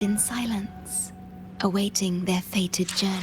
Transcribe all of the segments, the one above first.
in silence, awaiting their fated journey.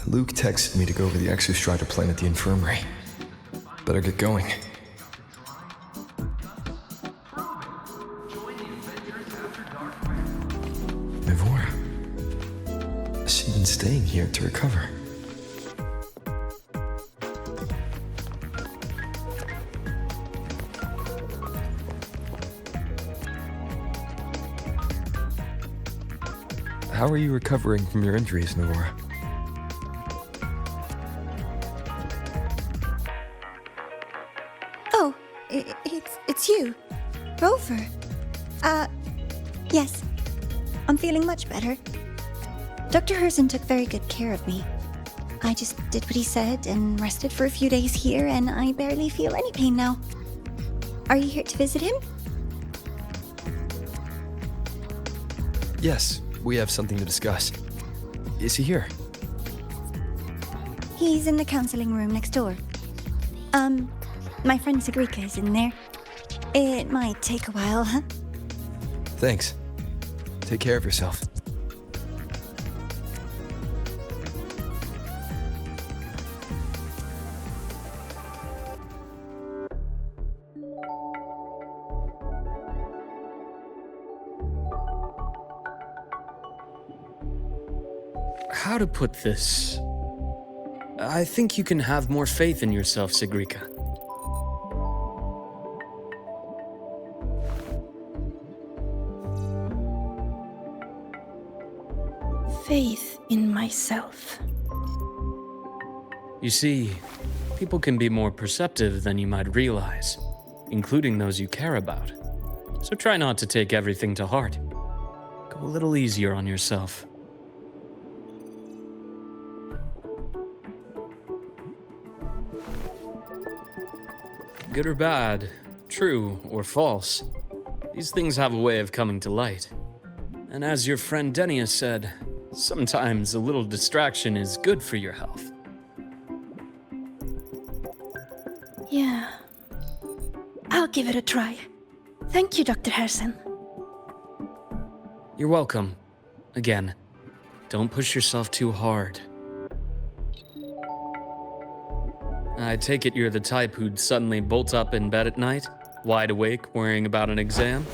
Luuk texted me to go over the exostrider plan at the infirmary. Better get going. Mivora. She's been staying here to recover. How are you recovering from your injuries, Mivora? Oh, it's you, Rover. Yes. I'm feeling much better. Dr. Herssen took very good care of me. I just did what he said and rested for a few days here, and I barely feel any pain now. Are you here to visit him? Yes, we have something to discuss. Is he here? He's in the counseling room next door. My friend Segue is in there. It might take a while, huh? Thanks. Take care of yourself. How to put this? I think you can have more faith in yourself, Segue. Faith in myself. You see, people can be more perceptive than you might realize, including those you care about. So try not to take everything to heart. Go a little easier on yourself. Good or bad, true or false, these things have a way of coming to light. And as your friend Denia said, sometimes a little distraction is good for your health. Yeah. I'll give it a try. Thank you, Dr. Herssen. You're welcome. Again, don't push yourself too hard. I take it you're the type who'd suddenly bolt up in bed at night, wide awake, worrying about an exam?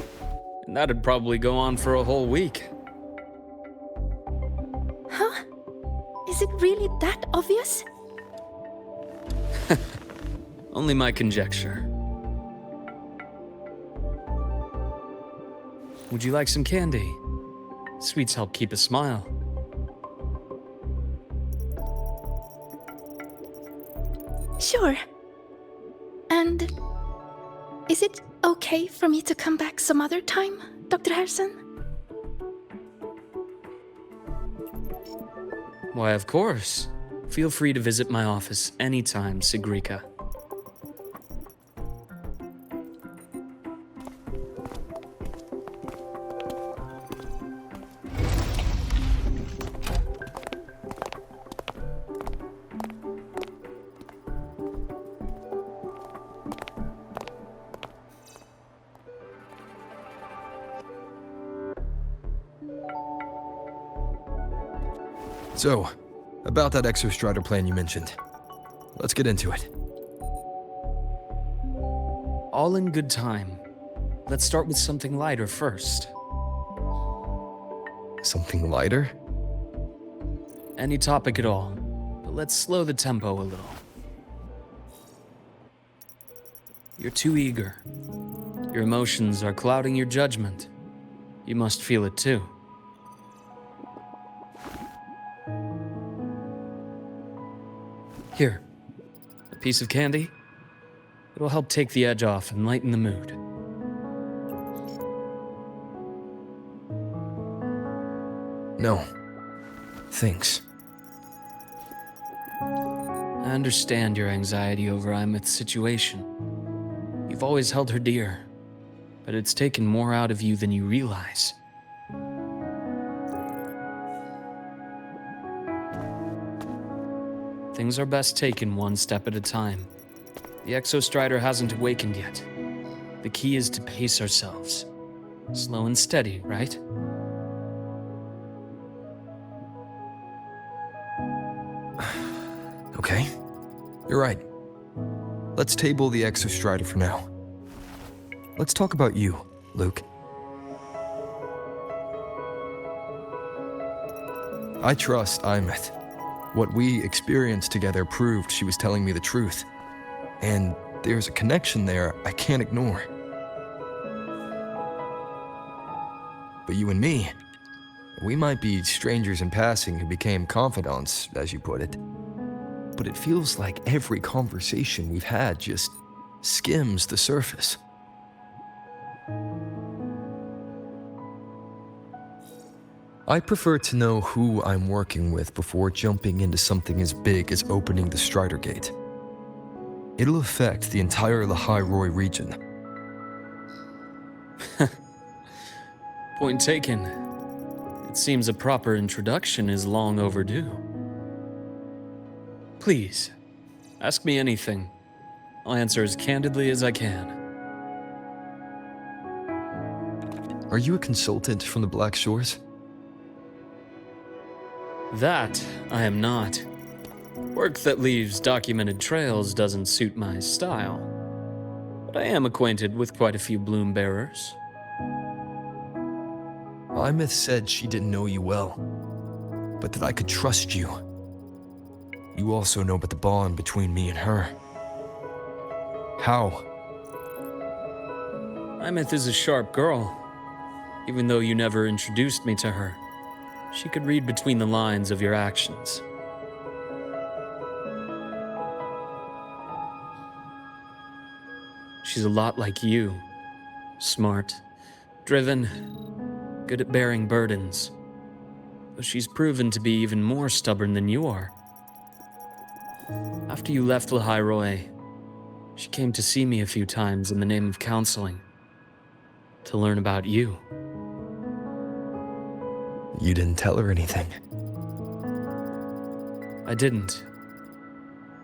And that'd probably go on for a whole week. Huh? Is it really that obvious? Only my conjecture. Would you like some candy? Sweets help keep a smile. Sure. And is it okay for me to come back some other time, Dr. Herssen? Why, of course. Feel free to visit my office anytime, Segue. So, about that exostrider plan you mentioned. Let's get into it. All in good time. Let's start with something lighter first. Something lighter? Any topic at all, but let's slow the tempo a little. You're too eager. Your emotions are clouding your judgment. You must feel it too. Here, a piece of candy. It'll help take the edge off and lighten the mood. No. Thanks. I understand your anxiety over Imeth's situation. You've always held her dear, but it's taken more out of you than you realize. Things are best taken one step at a time. The Exostrider hasn't awakened yet. The key is to pace ourselves. Slow and steady, right? Okay. You're right. Let's table the Exostrider for now. Let's talk about you, Luuk. I trust Imeth. What we experienced together proved she was telling me the truth. And there's a connection there I can't ignore. But you and me, we might be strangers in passing who became confidants, as you put it. But it feels like every conversation we've had just skims the surface. I prefer to know who I'm working with before jumping into something as big as opening the Strider Gate. It'll affect the entire Lahairoi region. Point taken. It seems a proper introduction is long overdue. Please, ask me anything. I'll answer as candidly as I can. Are you a consultant from the Black Shores? That I am not. Work that leaves documented trails doesn't suit my style. But I am acquainted with quite a few bloom bearers. Imeth said she didn't know you well, but that I could trust you. You also know about the bond between me and her. How? Imeth is a sharp girl. Even though you never introduced me to her, she could read between the lines of your actions. She's a lot like you. Smart, driven, good at bearing burdens. But she's proven to be even more stubborn than you are. After you left Lahairoi, she came to see me a few times in the name of counseling, to learn about you. You didn't tell her anything. I didn't.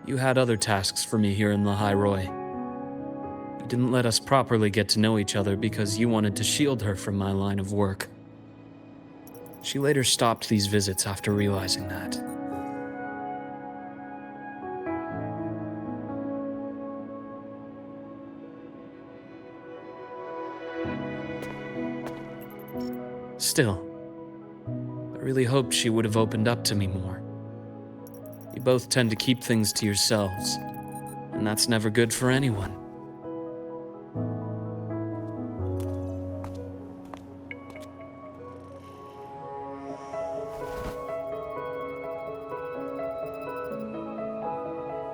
You had other tasks for me here in Lahairoi. You didn't let us properly get to know each other because you wanted to shield her from my line of work. She later stopped these visits after realizing that. Still, I really hoped she would have opened up to me more. You both tend to keep things to yourselves, and that's never good for anyone.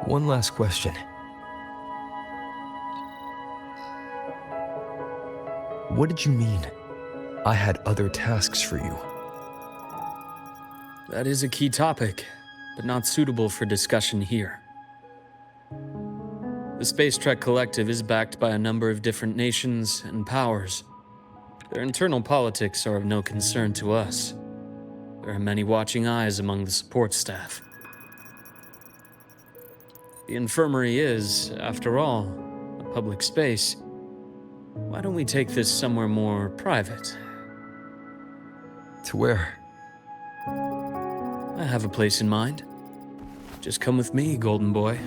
One last question. What did you mean? I had other tasks for you. That is a key topic, but not suitable for discussion here. The Space Trek Collective is backed by a number of different nations and powers. Their internal politics are of no concern to us. There are many watching eyes among the support staff. The infirmary is, after all, a public space. Why don't we take this somewhere more private? To where? I have a place in mind. Just come with me, Golden Boy.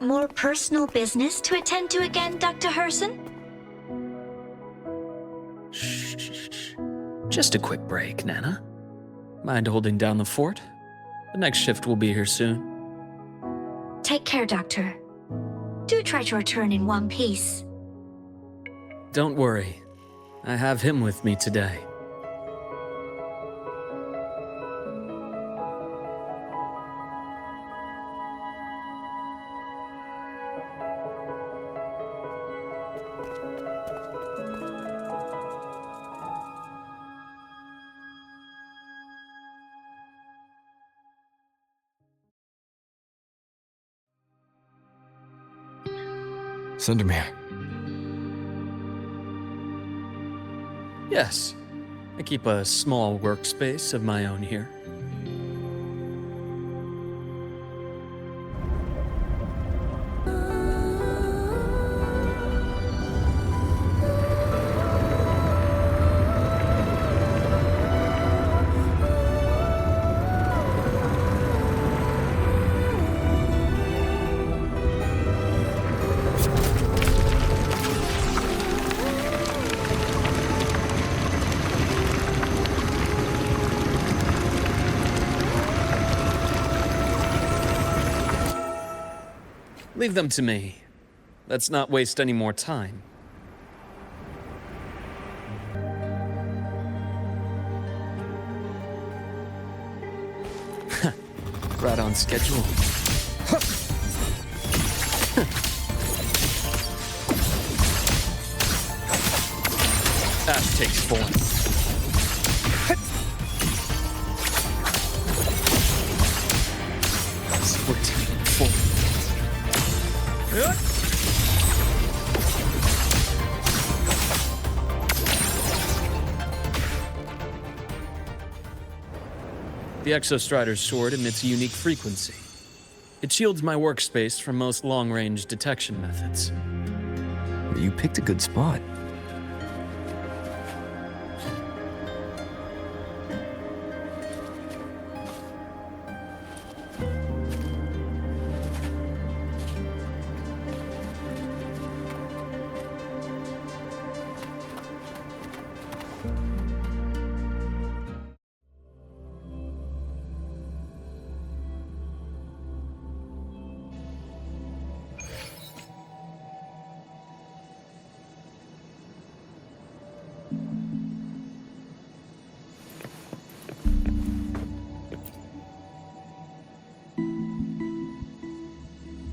More personal business to attend to again, Dr. Herssen? Shh. Just a quick break, Nana. Mind holding down the fort? The next shift will be here soon. Take care, Doctor. Do do try to return in one piece. Don't worry. I have him with me today. Sundermere. Yes. I keep a small workspace of my own here. Leave them to me. Let's not waste any more time. Right on schedule. That takes form. Split forward. The Exostrider's sword emits a unique frequency. It shields my workspace from most long-range detection methods. You picked a good spot.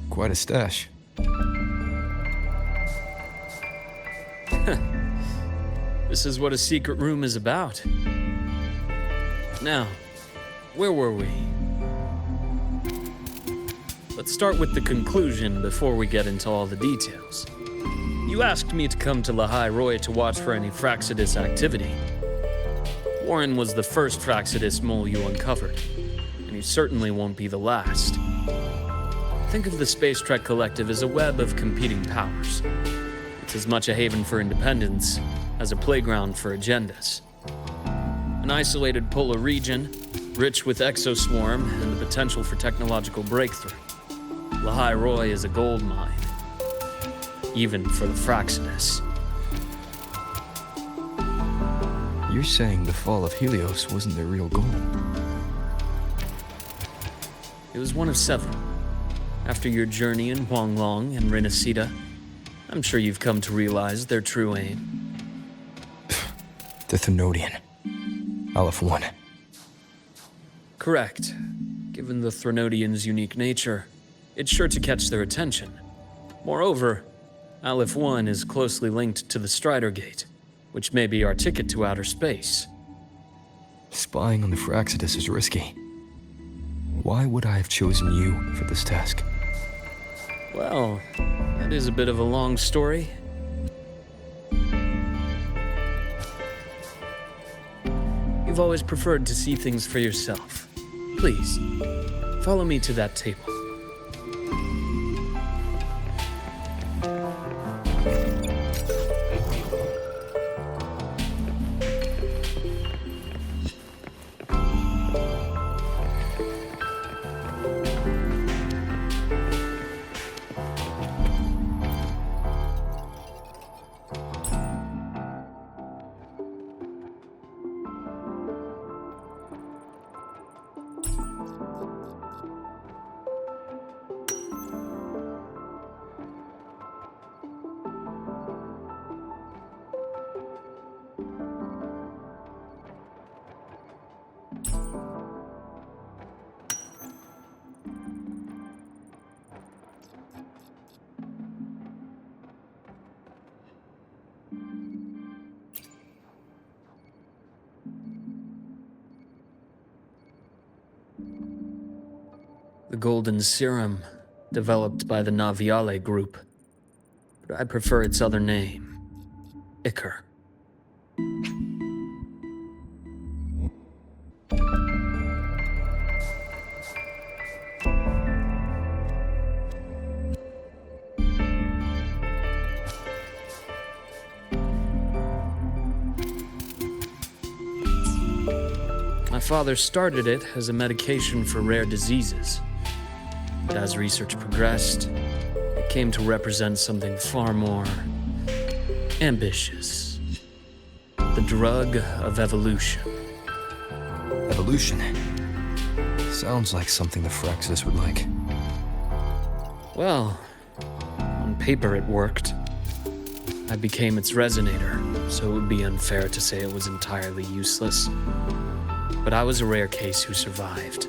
Quite a stash. This is what a secret room is about. Now, where were we? Let's start with the conclusion before we get into all the details. You asked me to come to Lahai Roy to watch for any Fraxidus activity. Warren was the first Fraxidus mole you uncovered, and he certainly won't be the last. Think of the Space Trek Collective as a web of competing powers. It's as much a haven for independence as a playground for agendas. An isolated polar region, rich with exoswarm and the potential for technological breakthrough. Lahai Roy is a gold mine, even for the Fraxidus. You're saying the fall of Helios wasn't their real goal? It was one of several. After your journey in Huanglong and Renacida, I'm sure you've come to realize their true aim. The Thenodian. Aleph 1. Correct. Given the Thenodian's unique nature, it's sure to catch their attention. Moreover, Aleph 1 is closely linked to the Strider Gate, which may be our ticket to outer space. Spying on the Fraxidus is risky. Why would I have chosen you for this task? Well, that is a bit of a long story. You've always preferred to see things for yourself. Please, follow me to that table. The golden serum, developed by the Naviale group. But I prefer its other name, Ichor. My father started it as a medication for rare diseases. But as research progressed, it came to represent something far more ambitious. The drug of evolution. Evolution? Sounds like something the Phyrexis would like. Well, on paper it worked. I became its resonator, so it would be unfair to say it was entirely useless. But I was a rare case who survived.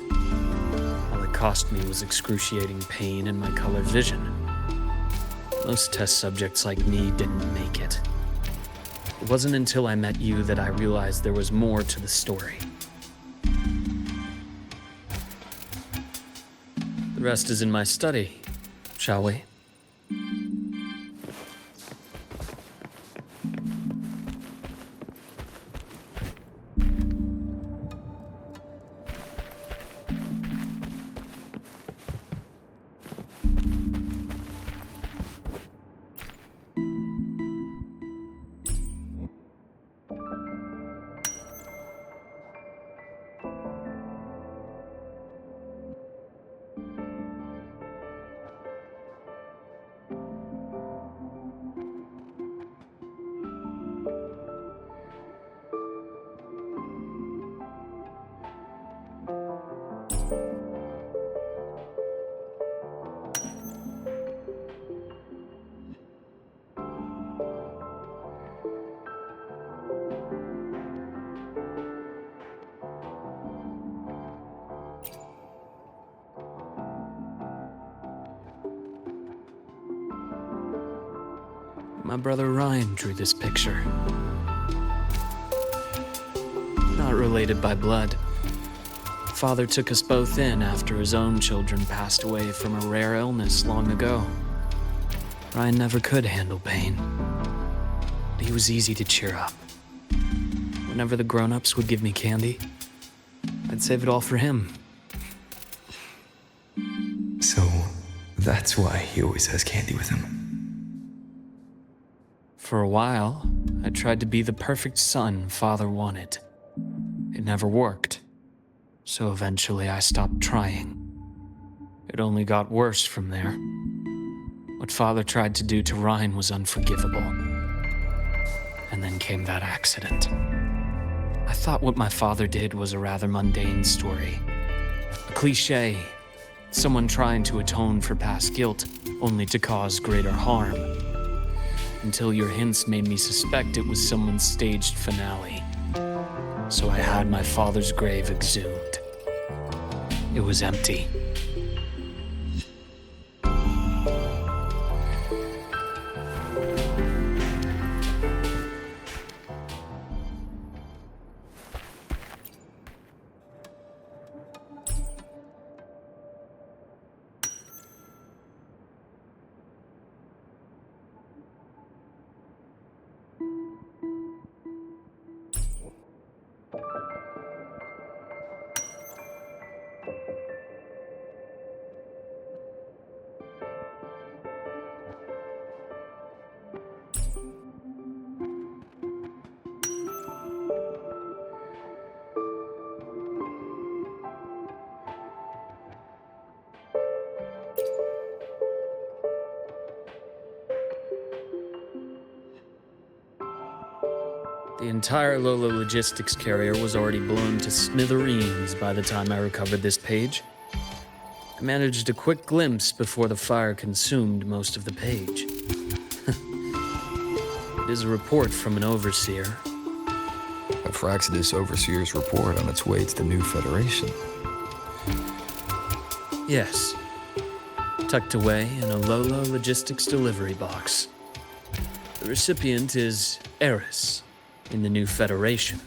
All it cost me was excruciating pain and my color vision. Most test subjects like me didn't make it. It wasn't until I met you that I realized there was more to the story. The rest is in my study, shall we? My brother Ryan drew this picture. Not related by blood. Father took us both in after his own children passed away from a rare illness long ago. Ryan never could handle pain, but he was easy to cheer up. Whenever the grown-ups would give me candy, I'd save it all for him. So, that's why he always has candy with him. For a while, I tried to be the perfect son Father wanted. It never worked, so eventually I stopped trying. It only got worse from there. What Father tried to do to Ryan was unforgivable. And then came that accident. I thought what my father did was a rather mundane story. A cliché. Someone trying to atone for past guilt, only to cause greater harm. Until your hints made me suspect it was someone's staged finale. So I had my father's grave exhumed. It was empty. The entire Lola logistics carrier was already blown to smithereens by the time I recovered this page. I managed a quick glimpse before the fire consumed most of the page. It is a report from an overseer. A Phyrexis overseer's report on its way to the new Federation. Yes. Tucked away in a Lola logistics delivery box. The recipient is Eris in the new Federation.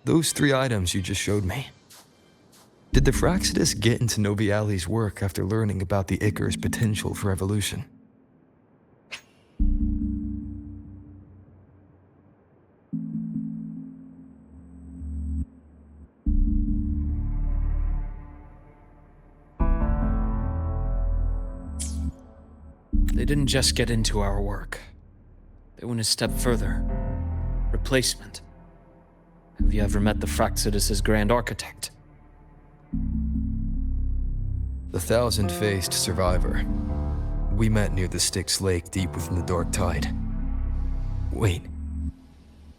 those 3 items you just showed me. Did the Fraxidus get into Noviali's work after learning about the Icar's potential for evolution? They didn't just get into our work. They went a step further. Replacement. Have you ever met the Fraxidus' Grand Architect? The thousand-faced survivor. We met near the Styx Lake deep within the Dark Tide. Wait.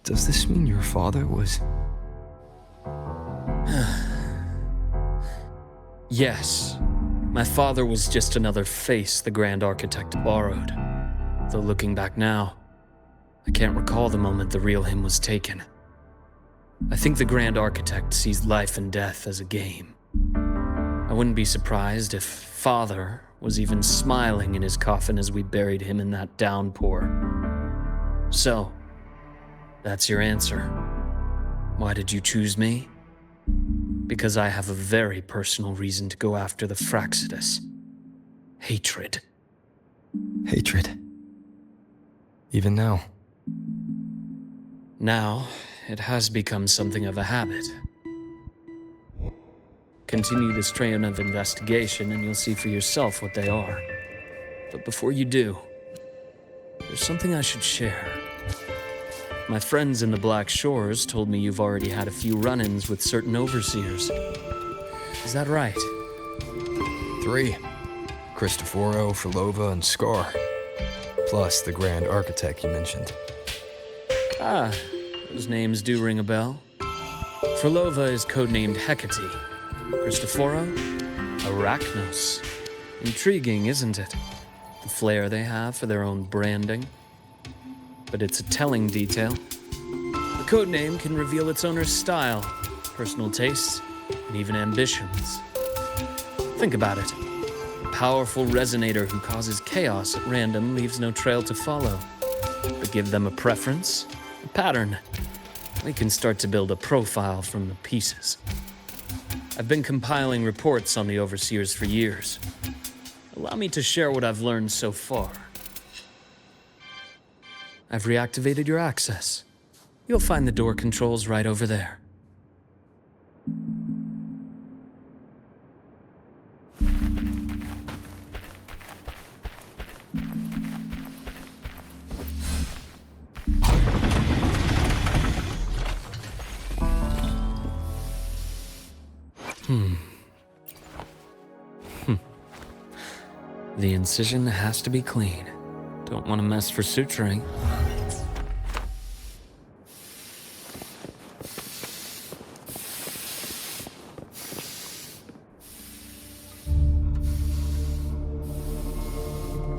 Does this mean your father was... Yes. My father was just another face the Grand Architect borrowed. Though looking back now, I can't recall the moment the real him was taken. I think the Grand Architect sees life and death as a game. I wouldn't be surprised if Father was even smiling in his coffin as we buried him in that downpour. So, that's your answer. Why did you choose me? Because I have a very personal reason to go after the Fraxidus. Hatred. hatred? Even now? Now, it has become something of a habit. Continue this train of investigation and you'll see for yourself what they are. But before you do, there's something I should share. My friends in the Black Shores told me you've already had a few run-ins with certain overseers. Is that right? 3. Cristoforo, Frolova, and Scar. Plus the Grand Architect you mentioned. Ah, those names do ring a bell. Frolova is codenamed Hecate. Cristoforo? Arachnos. Intriguing, isn't it? The flair they have for their own branding. But it's a telling detail. The codename can reveal its owner's style, personal tastes, and even ambitions. Think about it. A powerful resonator who causes chaos at random leaves no trail to follow. But give them a preference, a pattern. We can start to build a profile from the pieces. I've been compiling reports on the Overseers for years. Allow me to share what I've learned so far. I've reactivated your access. You'll find the door controls right over there. The incision has to be clean. Don't want to mess for suturing.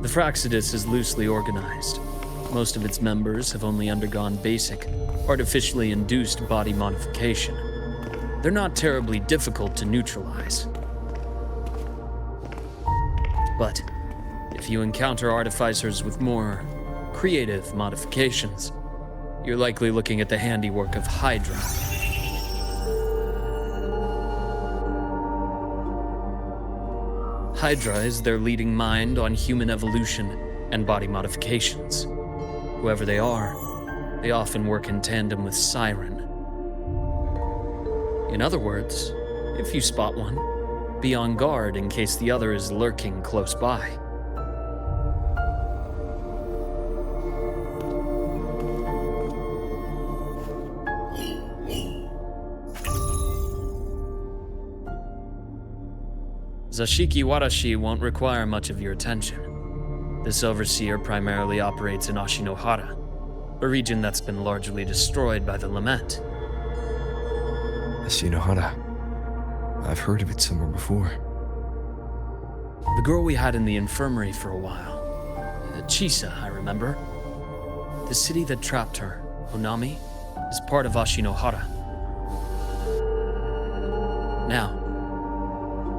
The Fraxidus is loosely organized. Most of its members have only undergone basic, artificially induced body modification. They're not terribly difficult to neutralize. But if you encounter artificers with more creative modifications, you're likely looking at the handiwork of Hydra. Hydra is their leading mind on human evolution and body modifications. Whoever they are, they often work in tandem with Siren. In other words, if you spot one, be on guard in case the other is lurking close by. Zashiki Warashi won't require much of your attention. This overseer primarily operates in Ashinohara, a region that's been largely destroyed by the Lament. Ashinohara. I've heard of it somewhere before. The girl we had in the infirmary for a while. Chisa, I remember. The city that trapped her, Onami, is part of Ashinohara. Now,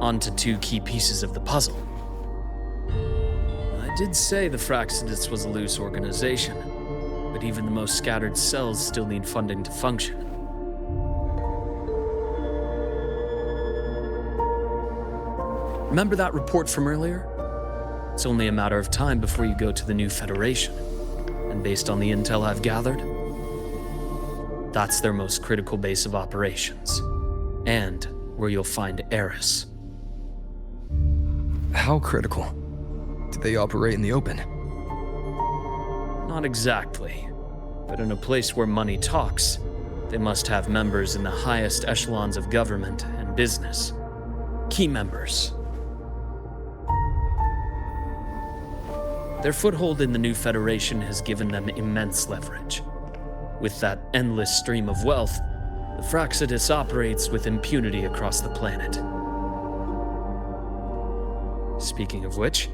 on to 2 key pieces of the puzzle. I did say the Fraxidus was a loose organization, but even the most scattered cells still need funding to function. Remember that report from earlier? It's only a matter of time before you go to the new Federation. And based on the intel I've gathered, that's their most critical base of operations. And where you'll find Eris. How critical? Do they operate in the open? Not exactly. But in a place where money talks, they must have members in the highest echelons of government and business. Key members. Their foothold in the new Federation has given them immense leverage. With that endless stream of wealth, the Fraxidus operates with impunity across the planet. Speaking of which,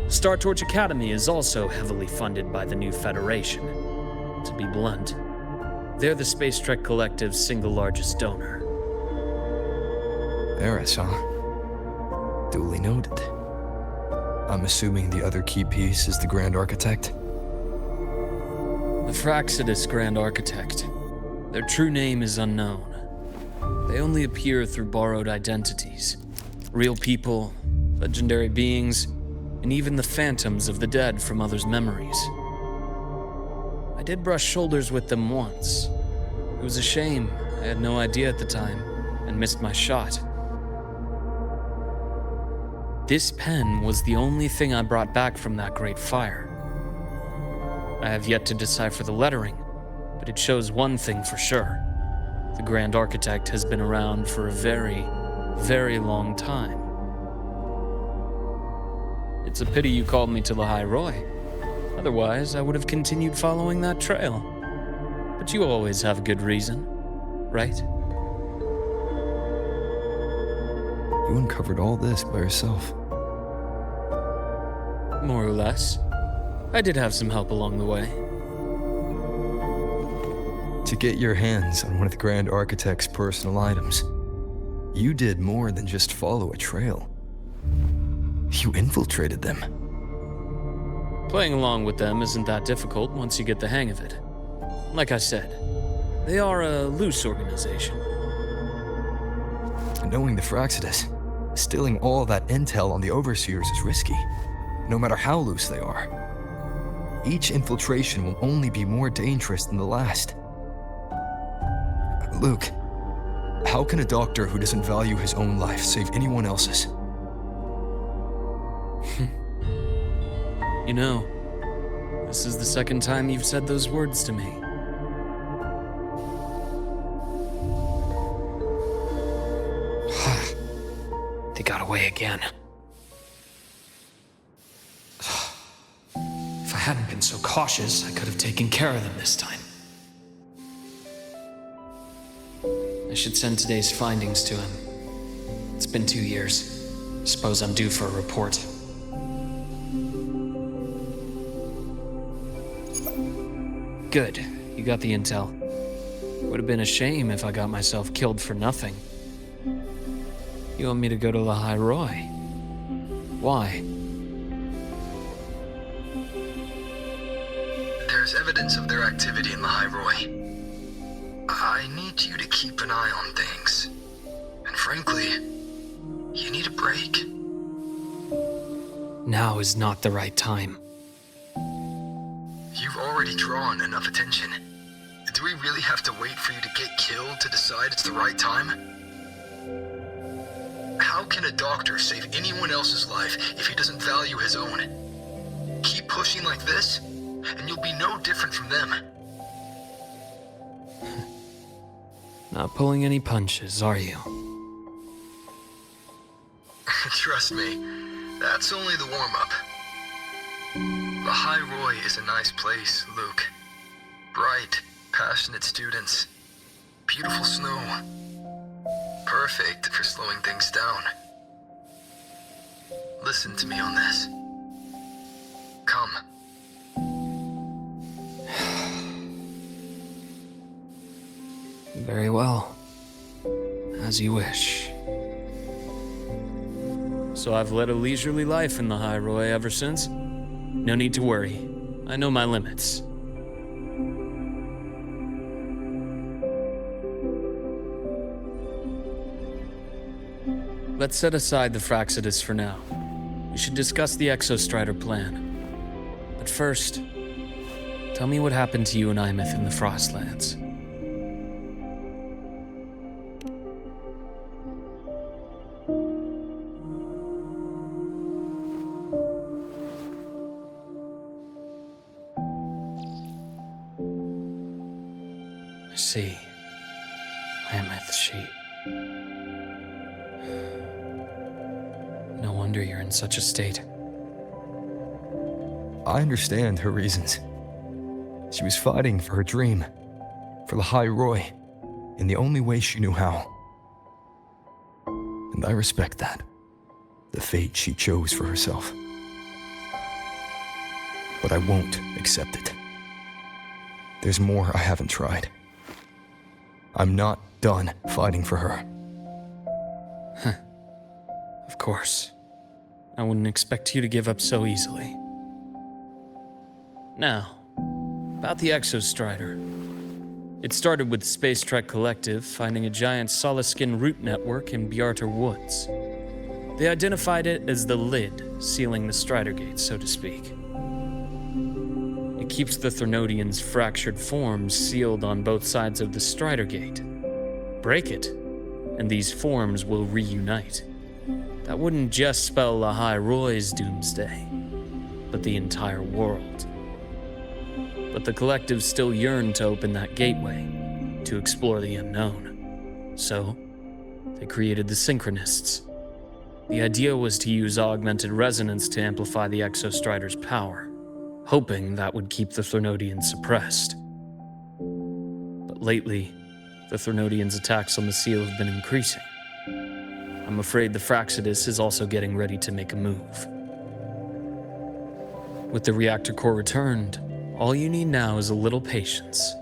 Star Torch Academy is also heavily funded by the new Federation. To be blunt, they're the Space Trek Collective's single largest donor. Eris, huh? Duly noted. I'm assuming the other key piece is the Grand Architect? The Fraxidus Grand Architect. Their true name is unknown. They only appear through borrowed identities. Real people, legendary beings, and even the phantoms of the dead from others' memories. I did brush shoulders with them once. It was a shame. I had no idea at the time, and missed my shot. This pen was the only thing I brought back from that great fire. I have yet to decipher the lettering, but it shows one thing for sure. The Grand Architect has been around for a very, very long time. It's a pity you called me to the High Roy. Otherwise, I would have continued following that trail. But you always have a good reason, right? You uncovered all this by yourself. More or less. I did have some help along the way. To get your hands on one of the Grand Architect's personal items, you did more than just follow a trail. You infiltrated them. Playing along with them isn't that difficult once you get the hang of it. Like I said, they are a loose organization. Knowing the Fraxidus, stealing all that intel on the Overseers is risky, no matter how loose they are. Each infiltration will only be more dangerous than the last. Luke, how can a doctor who doesn't value his own life save anyone else's? You know, this is the second time you've said those words to me. They got away again. If I hadn't been so cautious, I could have taken care of them this time. I should send today's findings to him. It's been 2 years. Suppose I'm due for a report. Good. You got the intel. Would have been a shame if I got myself killed for nothing. You want me to go to the High Roy? Why? There's evidence of their activity in the High Roy. I need you to keep an eye on things. And frankly, you need a break. Now is not the right time. You've already drawn enough attention. Do we really have to wait for you to get killed to decide it's the right time? How can a doctor save anyone else's life if he doesn't value his own? Keep pushing like this, and you'll be no different from them. Not pulling any punches, are you? Trust me, that's only the warm-up. The High Roy is a nice place, Luke. Bright, passionate students. Beautiful snow. Perfect for slowing things down. Listen to me on this. Come. Very well. As you wish. So I've led a leisurely life in the High Roy ever since? No need to worry. I know my limits. Let's set aside the Fraxidus for now. We should discuss the Exostrider plan. But first, tell me what happened to you and Imeth in the Frostlands. I see. Imeth, she... No wonder you're in such a state. I understand her reasons. She was fighting for her dream, for the High Roy, in the only way she knew how. And I respect that, the fate she chose for herself. But I won't accept it. There's more I haven't tried. I'm not done fighting for her. Of course. I wouldn't expect you to give up so easily. Now, about the Exostrider. It started with the Space Trek Collective finding a giant Solaskin root network in Bjartar Woods. They identified it as the lid, sealing the Strider Gate, so to speak. It keeps the Threnodians' fractured forms sealed on both sides of the Strider Gate. Break it, and these forms will reunite. That wouldn't just spell the High Roy's doomsday, but the entire world. But the Collective still yearned to open that gateway, to explore the unknown. So, they created the Synchronists. The idea was to use augmented resonance to amplify the Exostrider's power, hoping that would keep the Threnodians suppressed. But lately, the Threnodians' attacks on the seal have been increasing. I'm afraid the Fraxidus is also getting ready to make a move. With the reactor core returned, all you need now is a little patience.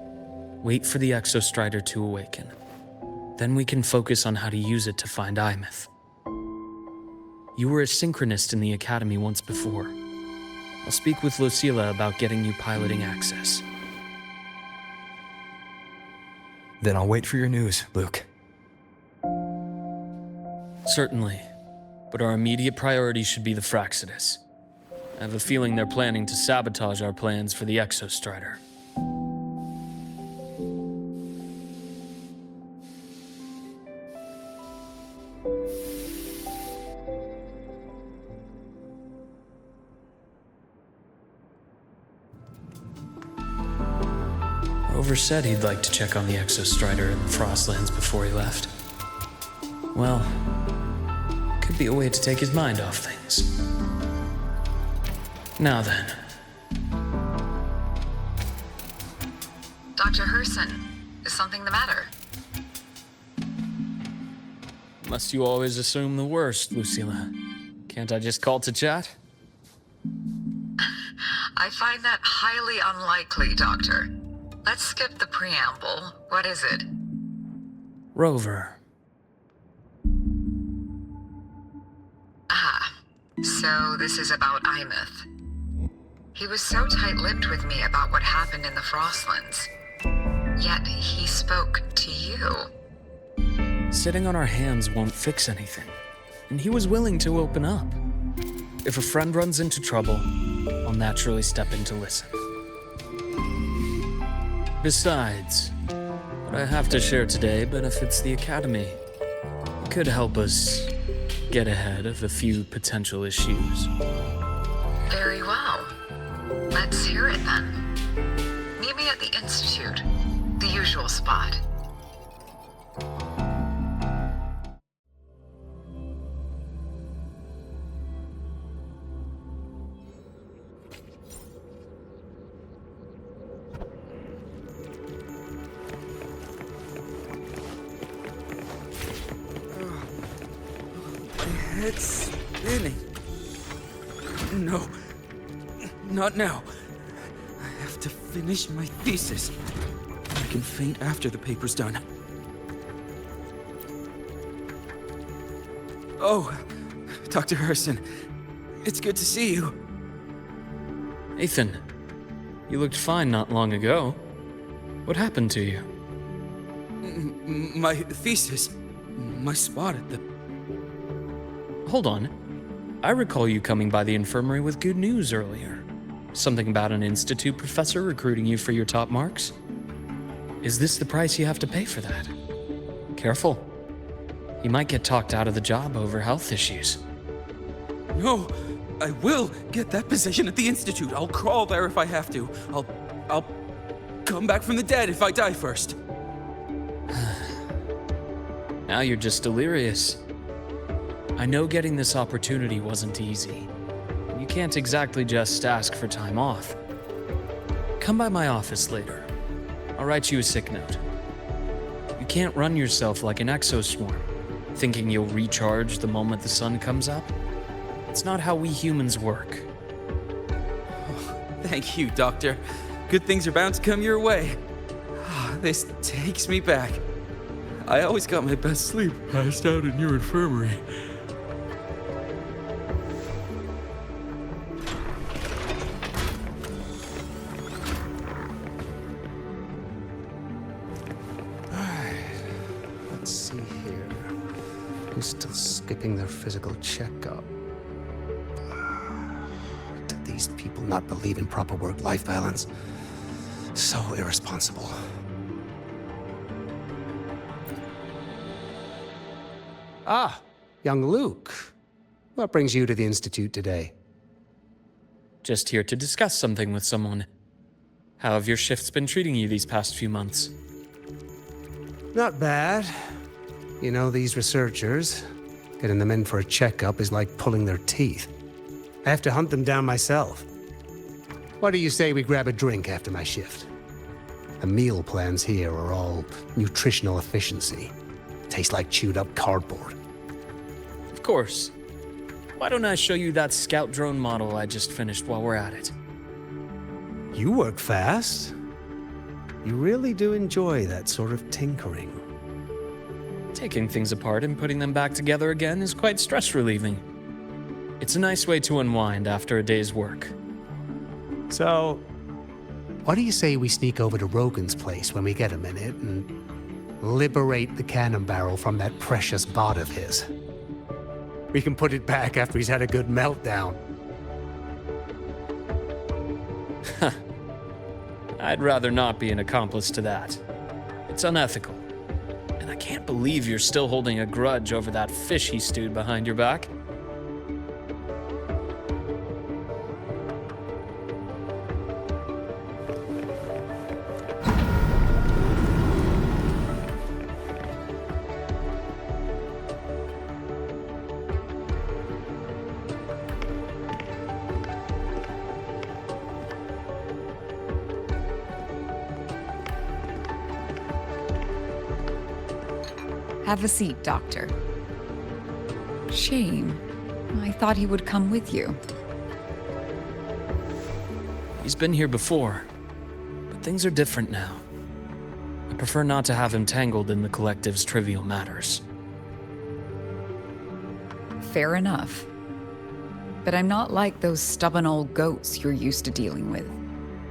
Wait for the Exostrider to awaken. Then we can focus on how to use it to find Imeth. You were a synchronist in the Academy once before. I'll speak with Lucilla about getting you piloting access. Then I'll wait for your news, Luke. Certainly, but our immediate priority should be the Fraxidus. I have a feeling they're planning to sabotage our plans for the Exostrider. Rover said he'd like to check on the Exostrider in the Frostlands before he left. Well, could be a way to take his mind off things. Now then. Dr. Herssen, is something the matter? Must you always assume the worst, Lucilla? Can't I just call to chat? I find that highly unlikely, Doctor. Let's skip the preamble. What is it? Rover. Ah, so this is about Imeth. He was so tight-lipped with me about what happened in the Frostlands. Yet he spoke to you. Sitting on our hands won't fix anything, and he was willing to open up. If a friend runs into trouble, I'll naturally step in to listen. Besides, what I have to share today benefits the Academy. It could help us get ahead of a few potential issues. Very well. Let's hear it then. Meet me at the Institute, the usual spot. It's spinning. No, not now. I have to finish my thesis. I can faint after the paper's done. Oh, Dr. Herssen, it's good to see you. Ethan, you looked fine not long ago. What happened to you? My thesis, my spot at the hold on. I recall you coming by the infirmary with good news earlier. Something about an institute professor recruiting you for your top marks? Is this the price you have to pay for that? Careful. You might get talked out of the job over health issues. No, I will get that position at the Institute. I'll crawl there if I have to. I'll come back from the dead if I die first. Now you're just delirious. I know getting this opportunity wasn't easy. You can't exactly just ask for time off. Come by my office later. I'll write you a sick note. You can't run yourself like an exoswarm, thinking you'll recharge the moment the sun comes up. It's not how we humans work. Oh, thank you, Doctor. Good things are bound to come your way. This takes me back. I always got my best sleep passed out in your infirmary. Let's see here. Who's still skipping their physical checkup? Do these people not believe in proper work-life balance? So irresponsible. Ah, young Luke. What brings you to the Institute today? Just here to discuss something with someone. How have your shifts been treating you these past few months? Not bad. You know, these researchers, getting them in for a checkup is like pulling their teeth. I have to hunt them down myself. What do you say we grab a drink after my shift? The meal plans here are all nutritional efficiency. Taste like chewed up cardboard. Of course. Why don't I show you that scout drone model I just finished while we're at it? You work fast. You really do enjoy that sort of tinkering. Taking things apart and putting them back together again is quite stress-relieving. It's a nice way to unwind after a day's work. So, what do you say we sneak over to Rogan's place when we get a minute and liberate the cannon barrel from that precious bot of his? We can put it back after he's had a good meltdown. I'd rather not be an accomplice to that. It's unethical. And I can't believe you're still holding a grudge over that fish he stewed behind your back. Have a seat, Doctor. Shame. I thought he would come with you. He's been here before, but things are different now. I prefer not to have him tangled in the collective's trivial matters. Fair enough. But I'm not like those stubborn old goats you're used to dealing with.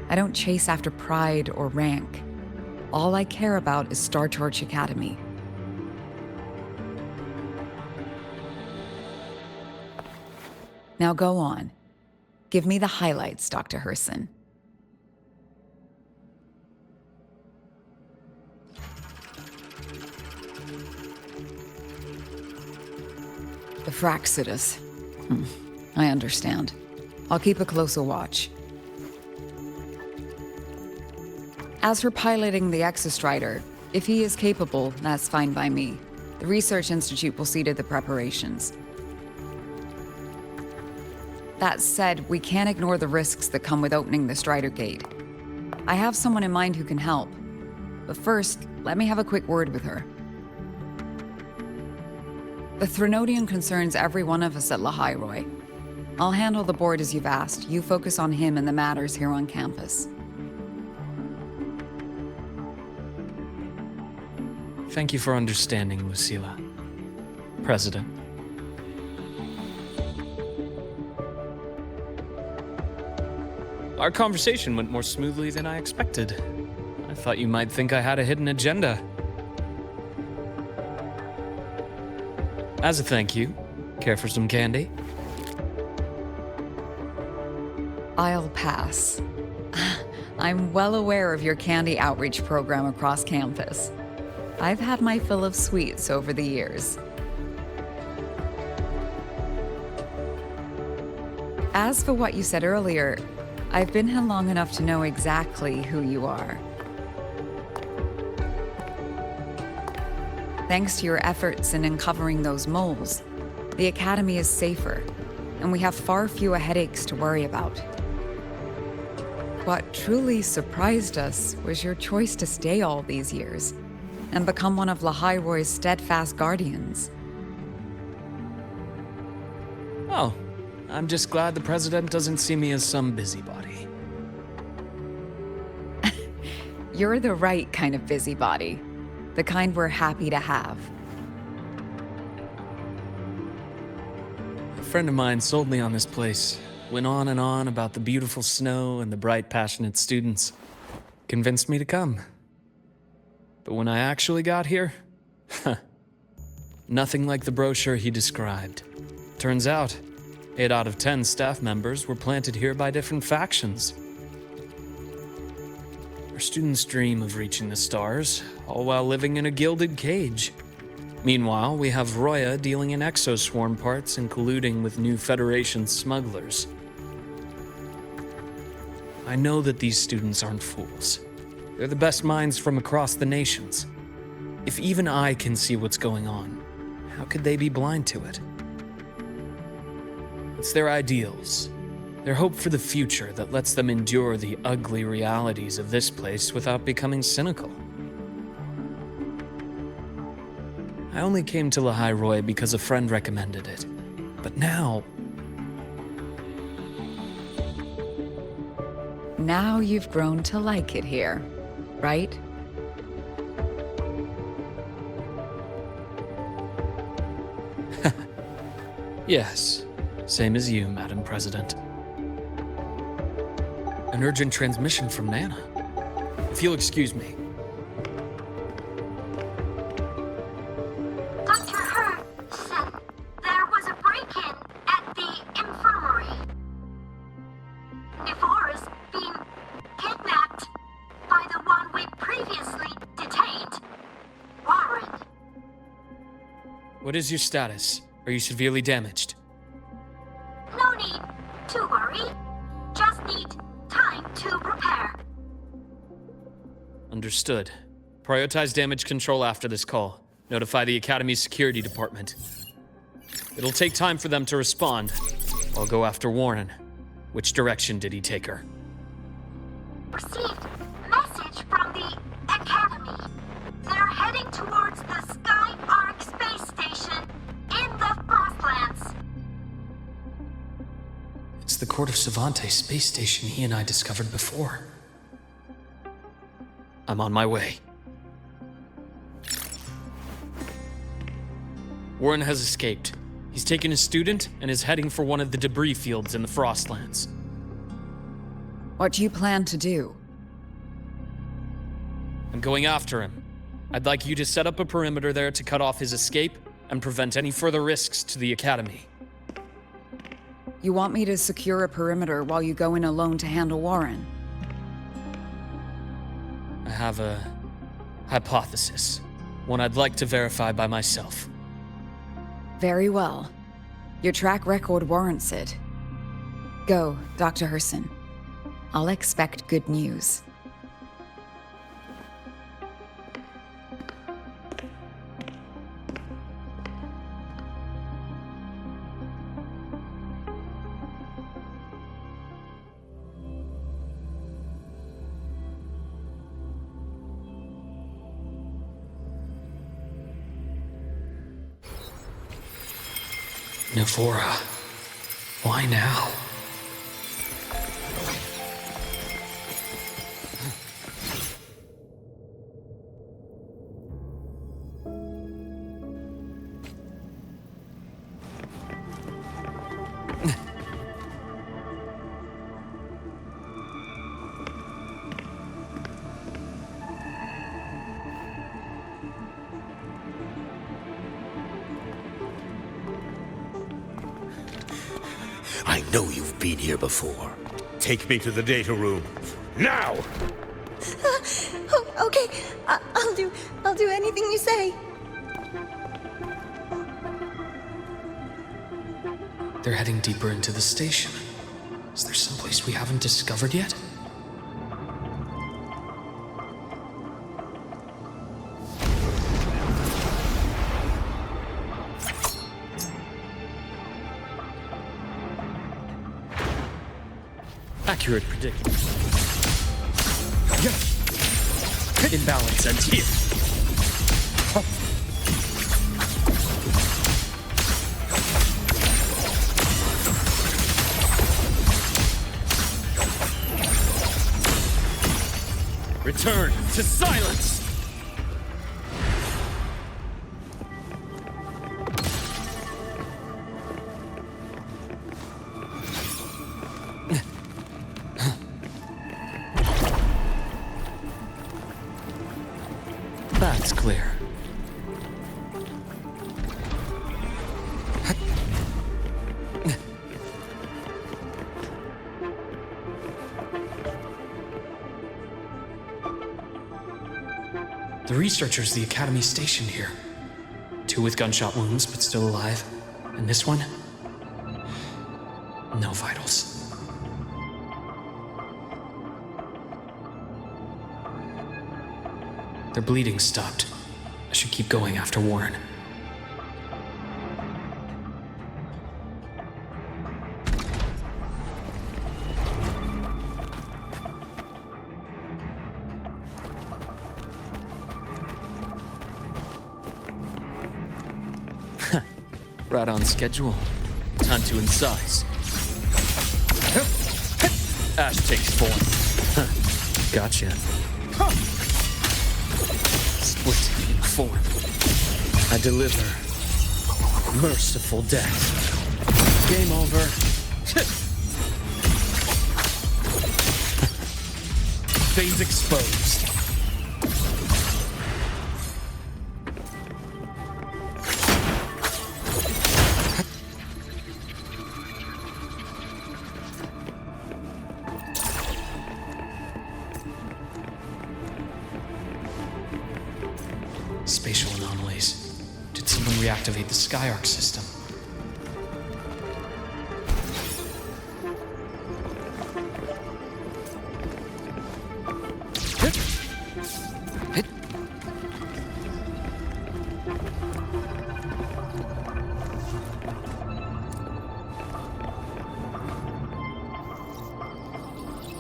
I don't chase after pride or rank. All I care about is Star Torch Academy. Now go on. Give me the highlights, Dr. Herssen. The Fraxidus. I understand. I'll keep a closer watch. As for piloting the Exostrider, if he is capable, that's fine by me. The Research Institute will see to the preparations. That said, we can't ignore the risks that come with opening the Strider Gate. I have someone in mind who can help. But first, let me have a quick word with her. The Threnodian concerns every one of us at Lahairoi. I'll handle the board as you've asked. You focus on him and the matters here on campus. Thank you for understanding, Lucilla. President. Our conversation went more smoothly than I expected. I thought you might think I had a hidden agenda. As a thank you, Care for some candy? I'll pass. I'm well aware of your candy outreach program across campus. I've had my fill of sweets over the years. As for what you said earlier, I've been here long enough to know exactly who you are. Thanks to your efforts in uncovering those moles, the Academy is safer, and we have far fewer headaches to worry about. What truly surprised us was your choice to stay all these years and become one of Lahai-Roy's steadfast guardians. Oh, I'm just glad the President doesn't see me as some busybody. You're the right kind of busybody, the kind we're happy to have. A friend of mine sold me on this place. Went on and on about the beautiful snow and the bright, passionate students. Convinced me to come. But when I actually got here, nothing like the brochure he described. Turns out, 8 out of 10 staff members were planted here by different factions. Our students dream of reaching the stars, all while living in a gilded cage. Meanwhile, we have Roya dealing in exoswarm parts and colluding with new Federation smugglers. I know that these students aren't fools. They're the best minds from across the nations. If even I can see what's going on, how could they be blind to it? It's their ideals, their hope for the future that lets them endure the ugly realities of this place without becoming cynical. I only came to Lahai-Roy because a friend recommended it. But now you've grown to like it here, right? Yes, same as you, Madam President. An urgent transmission from Nana. If you'll excuse me. Dr. Herssen, there was a break-in at the infirmary. Nevora's being kidnapped by the one we previously detained, Warren. What is your status? Are you severely damaged? No need to worry. Just need time to prepare. Understood. Prioritize damage control after this call. Notify the Academy's security department. It'll take time for them to respond. I'll go after Warren. Which direction did he take her? Received message from the Academy. They're heading towards the Sky Arc space station in the Frostlands. It's the Court of Savante space station he and I discovered before. I'm on my way. Warren has escaped. He's taken a student and is heading for one of the debris fields in the Frostlands. What do you plan to do? I'm going after him. I'd like you to set up a perimeter there to cut off his escape and prevent any further risks to the Academy. You want me to secure a perimeter while you go in alone to handle Warren? I have a hypothesis. One I'd like to verify by myself. Very well. Your track record warrants it. Go, Dr. Herssen. I'll expect good news. Nevora, why now? I know you've been here before. Take me to the data room. Now! Okay, I'll do anything you say. They're heading deeper into the station. Is there someplace we haven't discovered yet? Accurate prediction. Imbalance ends here. Return to silence! That's clear. The researchers the Academy stationed here. 2 with gunshot wounds, but still alive. And this one? No vitals. Their bleeding stopped. I should keep going after Warren. Right on schedule. Time to incise. Ash takes form. Gotcha. Split form. I deliver merciful death. Game over. Veins exposed. Spatial anomalies. Did someone reactivate the Skyarc system?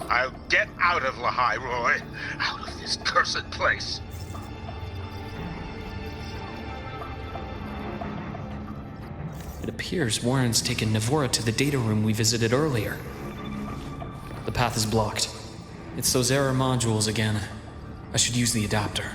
I'll get out of Lahai, Roy. Out of this cursed place. It appears Warren's taken Navora to the data room we visited earlier. The path is blocked. It's those error modules again. I should use the adapter.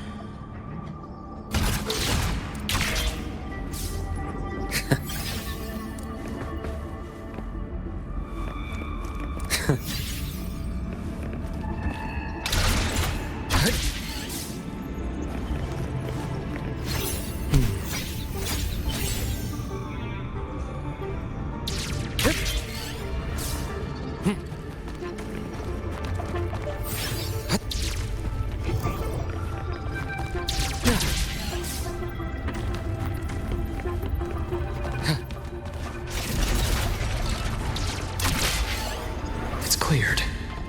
Cleared.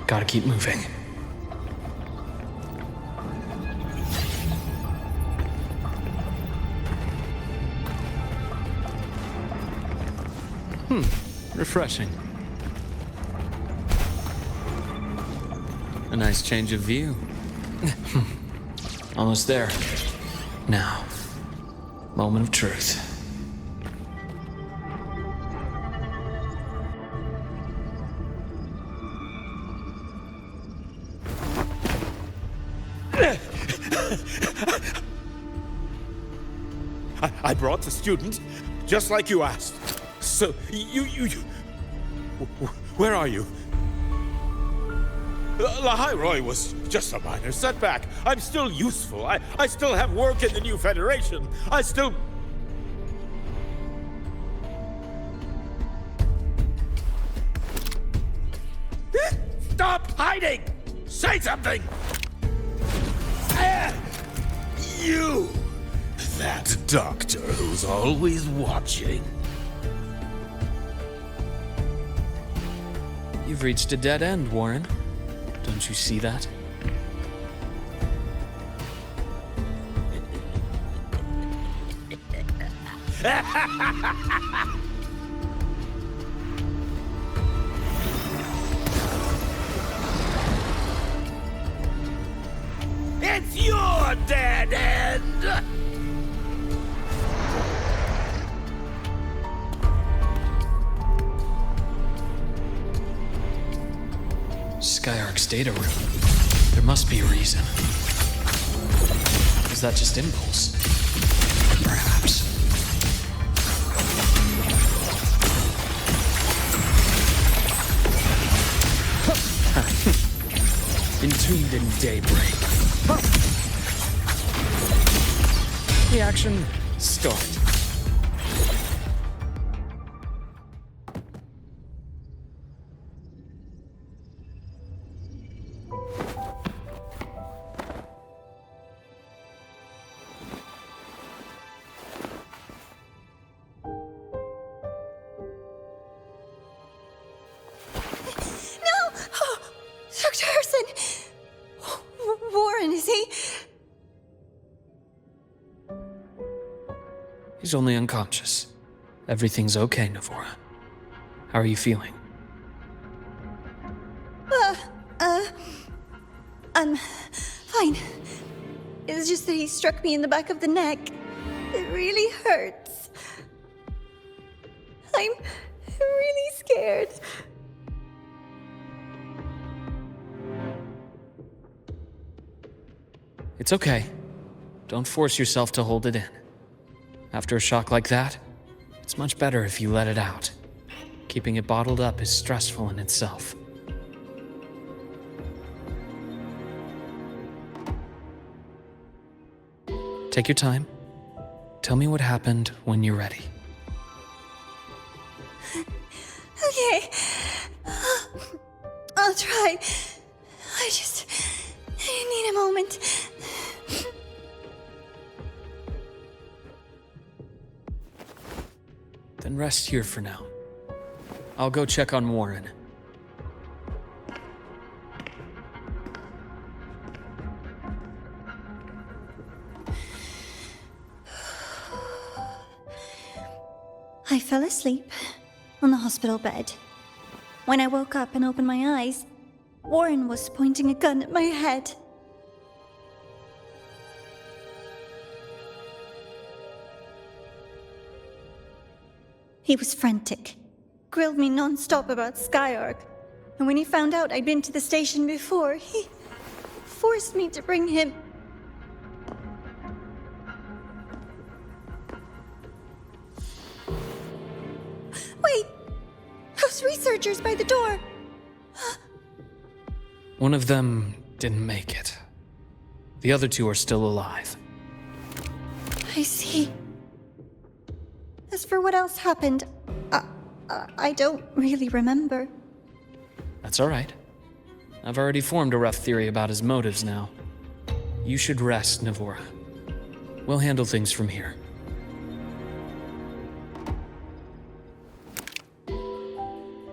Gotta keep moving. Refreshing. A nice change of view. Almost there. Now, moment of truth. I brought the student, just like you asked. So, you... Where are you? Lahai Roy was just a minor setback. I'm still useful. I still have work in the new Federation. I still... hiding? Say something! You! That doctor who's always watching. You've reached a dead end, Warren. Don't you see that? It's your dead end! Skyark's data room. There must be a reason. Is that just impulse? Perhaps. Entombed in daybreak. Reaction, start. Dr. Herssen! Warren, is he? He's only unconscious. Everything's okay, Navora. How are you feeling? I'm fine. It's just that he struck me in the back of the neck. It really hurts. I'm really scared. It's okay. Don't force yourself to hold it in. After a shock like that, it's much better if you let it out. Keeping it bottled up is stressful in itself. Take your time. Tell me what happened when you're ready. Okay. I'll try. I need a moment. Then rest here for now. I'll go check on Warren. I fell asleep on the hospital bed. When I woke up and opened my eyes, Warren was pointing a gun at my head. He was frantic, grilled me non-stop about Skyark, and when he found out I'd been to the station before, he forced me to bring him. Wait! Those researchers by the door! One of them didn't make it. The other two are still alive. I see. As for what else happened, I don't really remember. That's all right. I've already formed a rough theory about his motives now. You should rest, Navora. We'll handle things from here.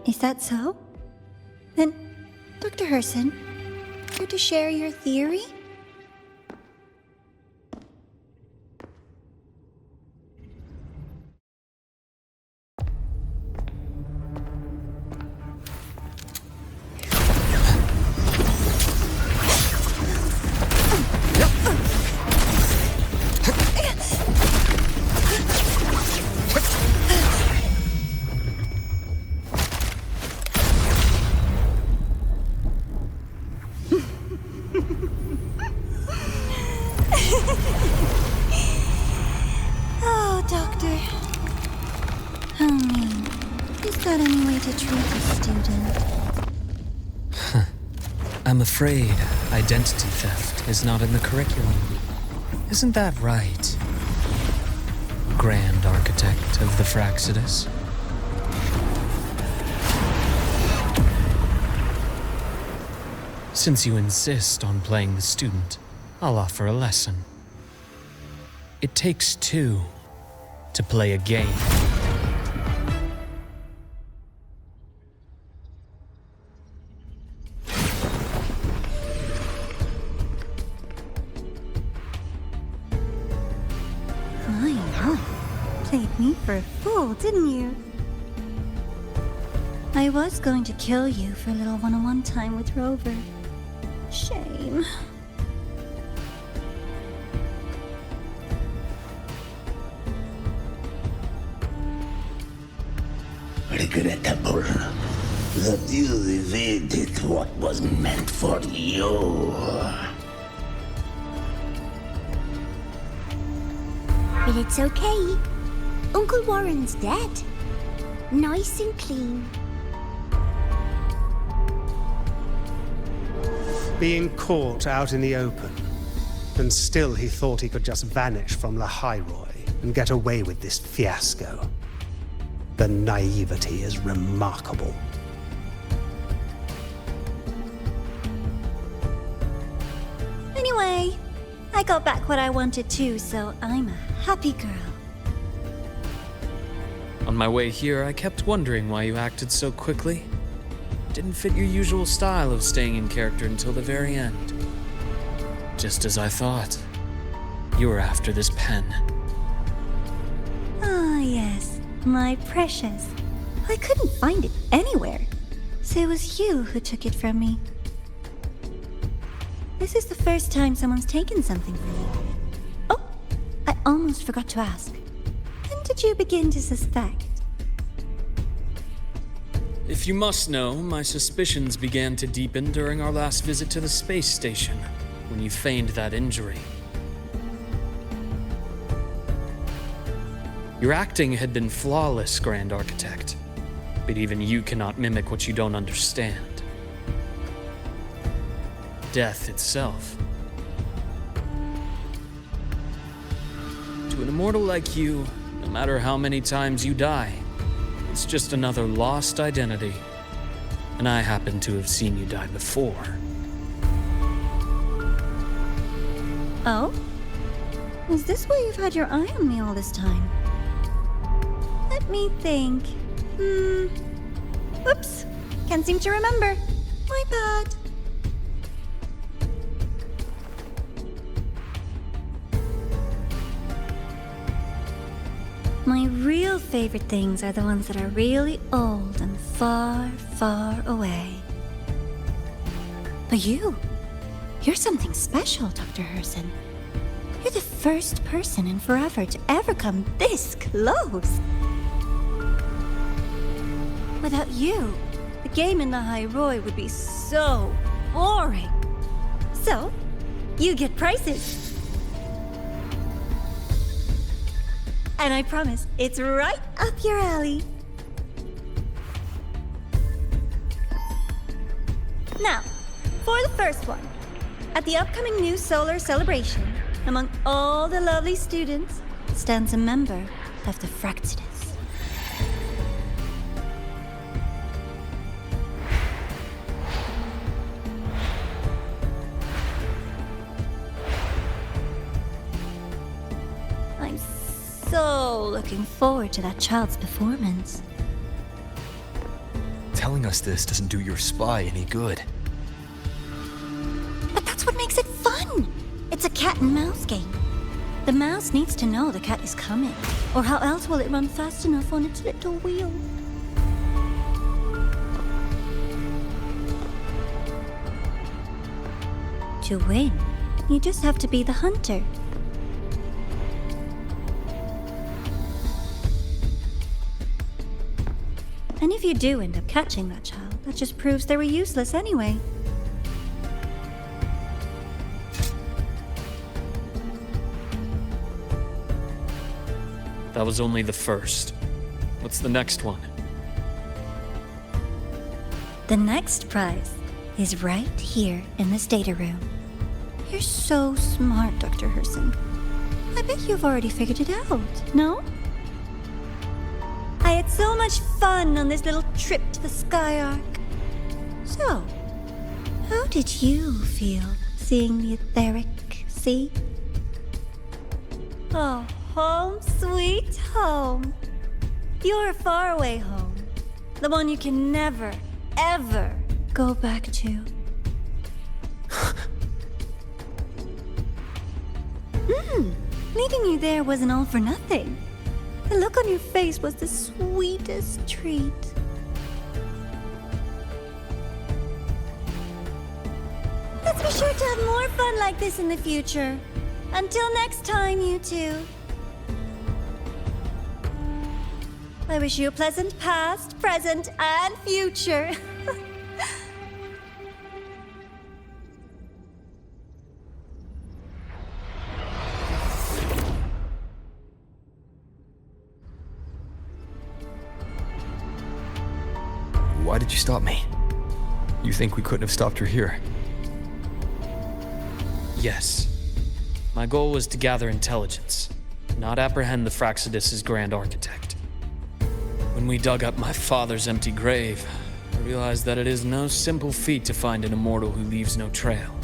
Is that so? Then, Dr. Herssen, care to share your theory? Oh, Doctor. How mean. Is that any way to treat a student? I'm afraid identity theft is not in the curriculum. Isn't that right, Grand Architect of the Fraxidus? Since you insist on playing the student, I'll offer a lesson. It takes two to play a game. Played me for a fool, didn't you? I was going to kill you for a little one-on-one time with Rover. Shame. Regrettable that you evaded what was meant for you. But it's okay. Uncle Warren's dead. Nice and clean. Being caught out in the open, and still he thought he could just vanish from La Highroy and get away with this fiasco. The naivety is remarkable. Anyway, I got back what I wanted too, so I'm a happy girl. On my way here, I kept wondering why you acted so quickly. Didn't fit your usual style of staying in character until the very end. Just as I thought. You were after this pen. Ah, yes, my precious. I couldn't find it anywhere, so it was you who took it from me. This is the first time someone's taken something from me. Oh, I almost forgot to ask. When did you begin to suspect? If you must know, my suspicions began to deepen during our last visit to the space station, when you feigned that injury. Your acting had been flawless, Grand Architect, but even you cannot mimic what you don't understand. Death itself. To an immortal like you, no matter how many times you die, it's just another lost identity. And I happen to have seen you die before. Oh? Is this why you've had your eye on me all this time? Let me think. Whoops. Can't seem to remember. My bad. My real favorite things are the ones that are really old and far, far away. But you're something special, Dr. Herssen. You're the first person in forever to ever come this close. Without you, the game in the High Roy would be so boring. So, you get prizes. And I promise, it's right up your alley. Now, for the first one. At the upcoming new solar celebration, among all the lovely students, stands a member of the Fractidus. I'm so looking forward to that child's performance. Telling us this doesn't do your spy any good. But that's what makes it fun! It's a cat and mouse game. The mouse needs to know the cat is coming, or how else will it run fast enough on its little wheel? To win, you just have to be the hunter. And if you do end up catching that child, that just proves they were useless anyway. That was only the first. What's the next one? The next prize is right here in this data room. You're so smart, Dr. Herssen. I bet you've already figured it out, no? I had so much fun on this little trip to the Sky Arc. So, How did you feel seeing the etheric sea? Oh, home sweet home. Your faraway home. The one you can never, ever go back to. Leaving you there wasn't all for nothing. The look on your face was the sweetest treat. Let's be sure to have more fun like this in the future. Until next time, you two. I wish you a pleasant past, present, and future. Why did you stop me? You think we couldn't have stopped her here? Yes. My goal was to gather intelligence, not apprehend the Fraxidus' grand architect. When we dug up my father's empty grave, I realized that it is no simple feat to find an immortal who leaves no trail.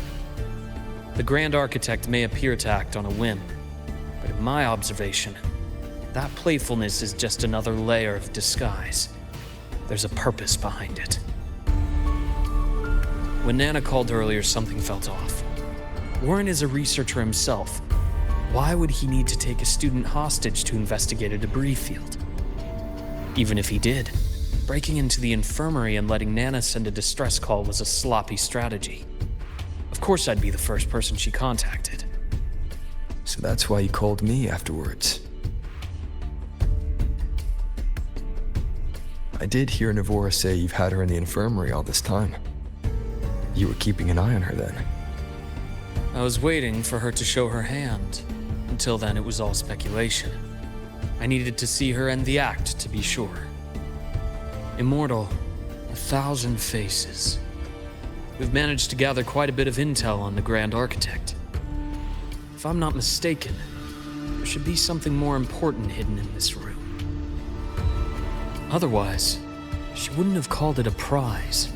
The grand architect may appear to act on a whim, but in my observation, that playfulness is just another layer of disguise. There's a purpose behind it. When Nana called earlier, something felt off. Warren is a researcher himself. Why would he need to take a student hostage to investigate a debris field? Even if he did, breaking into the infirmary and letting Nana send a distress call was a sloppy strategy. Of course I'd be the first person she contacted. So that's why you called me afterwards. I did hear Navora say you've had her in the infirmary all this time. You were keeping an eye on her then. I was waiting for her to show her hand. Until then, it was all speculation. I needed to see her end the act to be sure. Immortal, 1,000 faces. We've managed to gather quite a bit of intel on the Grand Architect. If I'm not mistaken, there should be something more important hidden in this room. Otherwise, she wouldn't have called it a prize.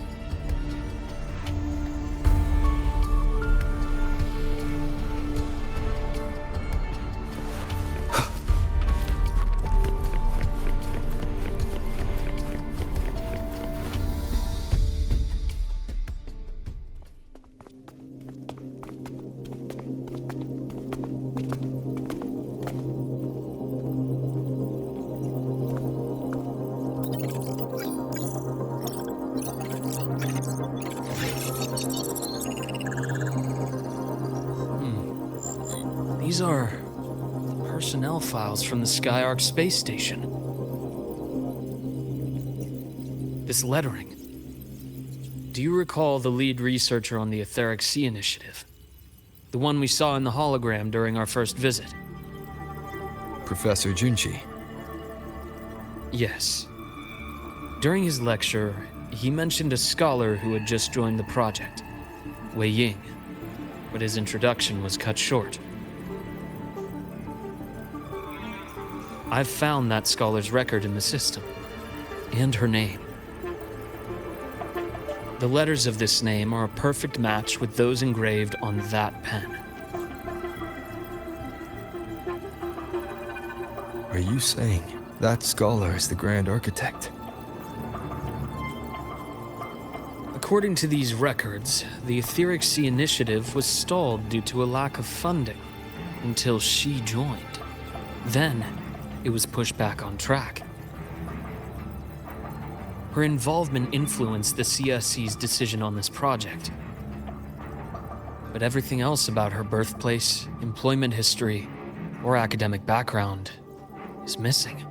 These are personnel files from the Skyark space station. This lettering. Do you recall the lead researcher on the Etheric Sea Initiative? The one we saw in the hologram during our first visit? Professor Junchi. Yes. During his lecture, he mentioned a scholar who had just joined the project, Wei Ying, but his introduction was cut short. I've found that scholar's record in the system, and her name. The letters of this name are a perfect match with those engraved on that pen. Are you saying that scholar is the Grand Architect? According to these records, the Etheric Sea Initiative was stalled due to a lack of funding until she joined. Then, it was pushed back on track. Her involvement influenced the CSC's decision on this project. But everything else about her birthplace, employment history, or academic background is missing.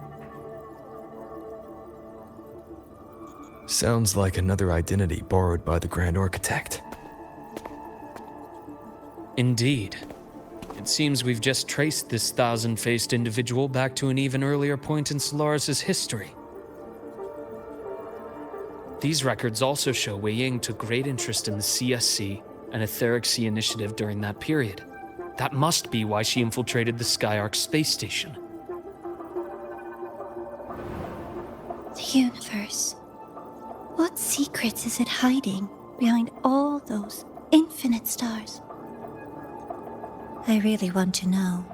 Sounds like another identity borrowed by the Grand Architect. Indeed. It seems we've just traced this 1,000-faced individual back to an even earlier point in Solaris' history. These records also show Wei Ying took great interest in the CSC and Etheric Sea Initiative during that period. That must be why she infiltrated the Skyark space station. The universe. What secrets is it hiding? behind all those infinite stars? I really want to know.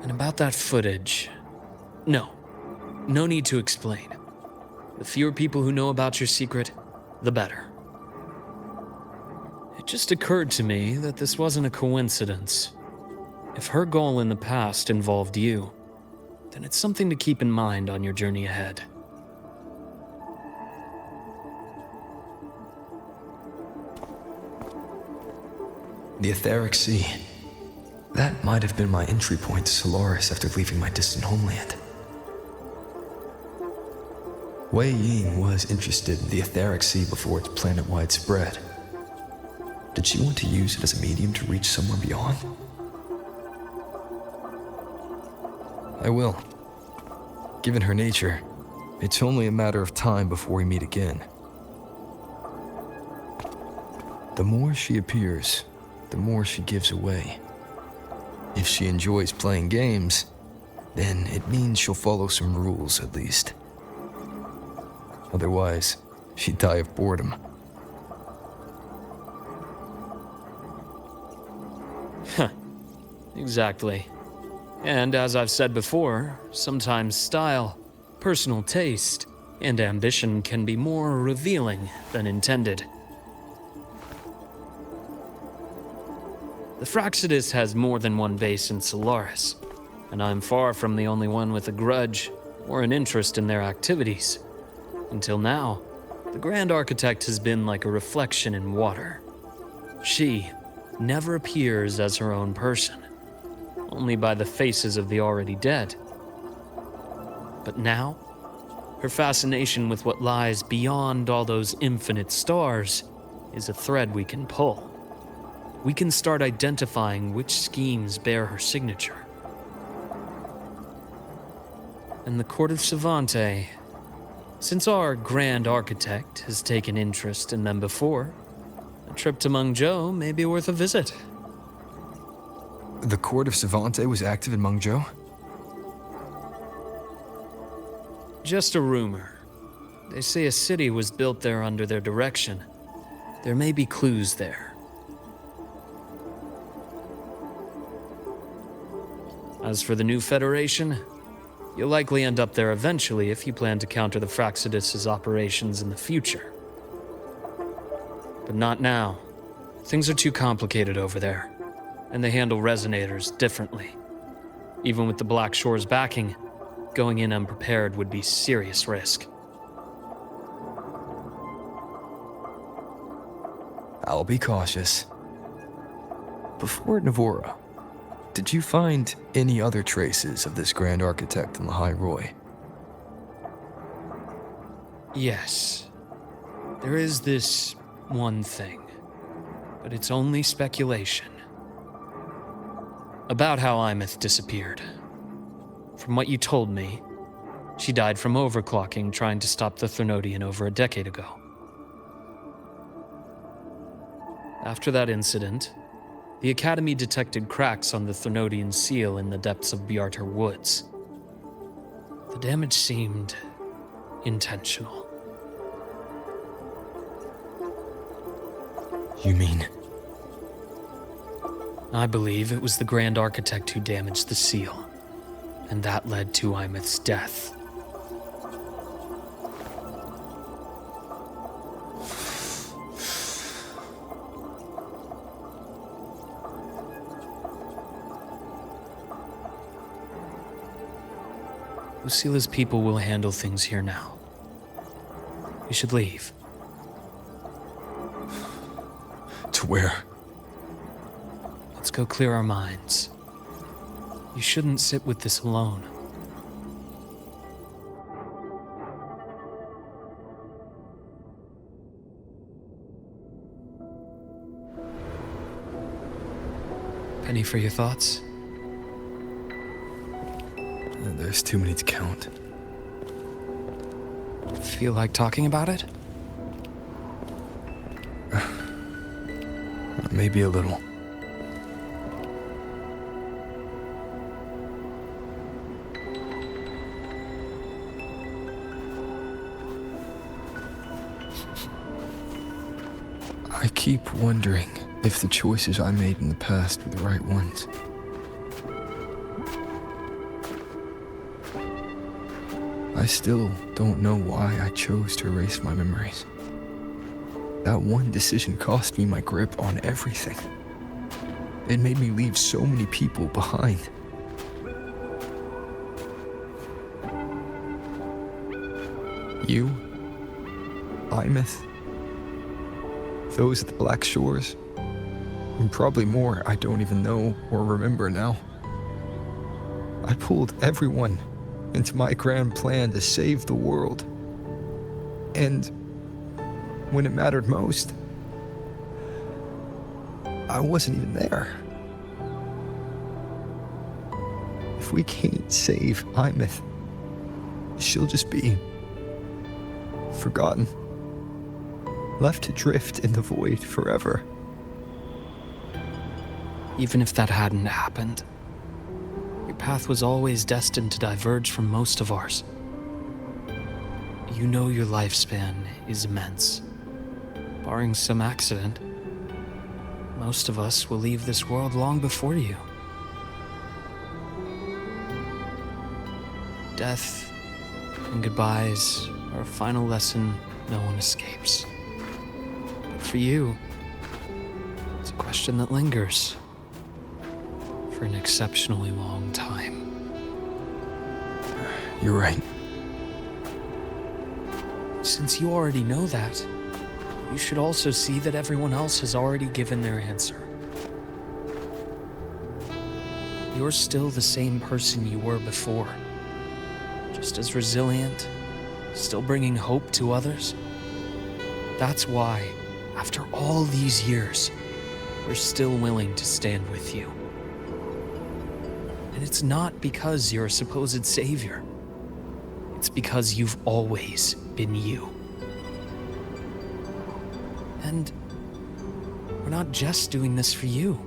And about that footage, no need to explain. The fewer people who know about your secret, the better. It just occurred to me that this wasn't a coincidence. If her goal in the past involved you, then it's something to keep in mind on your journey ahead. The Etheric Sea. That might have been my entry point to Solaris after leaving my distant homeland. Wei Ying was interested in the Etheric Sea before its planet-wide spread. Did she want to use it as a medium to reach somewhere beyond? I will. Given her nature, it's only a matter of time before we meet again. The more she appears, the more she gives away. If she enjoys playing games, then it means she'll follow some rules at least. Otherwise, she'd die of boredom. Exactly. And as I've said before, sometimes style, personal taste, and ambition can be more revealing than intended. The Fraxidus has more than one base in Solaris, and I'm far from the only one with a grudge or an interest in their activities. Until now, the Grand Architect has been like a reflection in water. She never appears as her own person, only by the faces of the already dead. But now, her fascination with what lies beyond all those infinite stars is a thread we can pull. We can start identifying which schemes bear her signature. And the Court of Savante, since our Grand Architect has taken interest in them before, a trip to Mengzhou may be worth a visit. The Court of Savante was active in Mengzhou? Just a rumor. They say a city was built there under their direction. There may be clues there. As for the new Federation, you'll likely end up there eventually if you plan to counter the Fraxidus' operations in the future. But not now. Things are too complicated over there, and they handle resonators differently. Even with the Black Shore's backing, going in unprepared would be serious risk. I'll be cautious. Before Navora, did you find any other traces of this Grand Architect in the High Roy? Yes. There is this one thing, but it's only speculation. About how Imeth disappeared. From what you told me, she died from overclocking trying to stop the Threnodian over a decade ago. After that incident, the Academy detected cracks on the Threnodian seal in the depths of Bjartar Woods. The damage seemed intentional. You mean? I believe it was the Grand Architect who damaged the seal, and that led to Imeth's death. Lucila's people will handle things here now. We should leave. To where? Let's go clear our minds. You shouldn't sit with this alone. Penny for your thoughts? There's too many to count. Feel like talking about it? Maybe a little. I keep wondering if the choices I made in the past were the right ones. I still don't know why I chose to erase my memories. That one decision cost me my grip on everything. It made me leave so many people behind. You, Imeth, those at the Black Shores, and probably more I don't even know or remember now. I pulled everyone into my grand plan to save the world. And when it mattered most, I wasn't even there. If we can't save Imeth, she'll just be forgotten, left to drift in the void forever. Even if that hadn't happened, your path was always destined to diverge from most of ours. You know your lifespan is immense. Barring some accident, most of us will leave this world long before you. Death and goodbyes are a final lesson no one escapes. But for you, it's a question that lingers for an exceptionally long time. You're right. Since you already know that, you should also see that everyone else has already given their answer. You're still the same person you were before. Just as resilient, still bringing hope to others. That's why, after all these years, we're still willing to stand with you. And it's not because you're a supposed savior. It's because you've always been you. And we're not just doing this for you.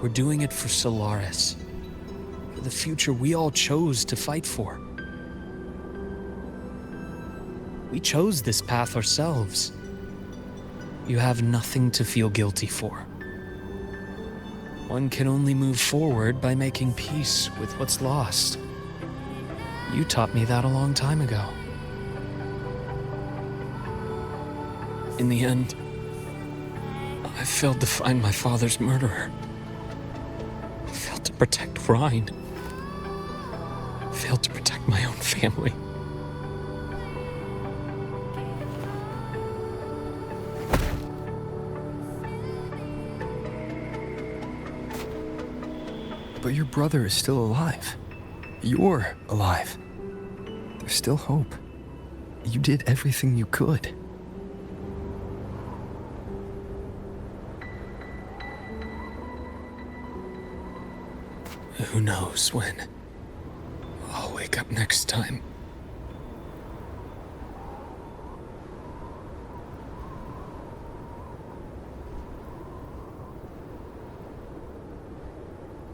We're doing it for Solaris, for the future we all chose to fight for. We chose this path ourselves. You have nothing to feel guilty for. One can only move forward by making peace with what's lost. You taught me that a long time ago. In the end, I failed to find my father's murderer. I failed to protect Rhine. I failed to protect my own family. But your brother is still alive. You're alive. There's still hope. You did everything you could. Who knows when I'll wake up next time.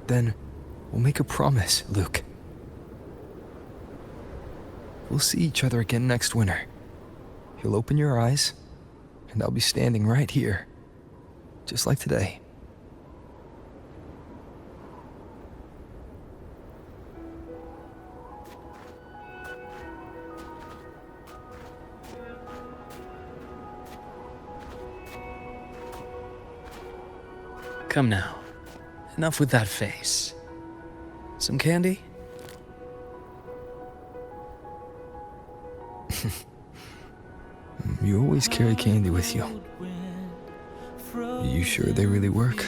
Then we'll make a promise, Luke. We'll see each other again next winter. You'll open your eyes, and I'll be standing right here, just like today. Come now. Enough with that face. Some candy? You always carry candy with you. You sure they really work?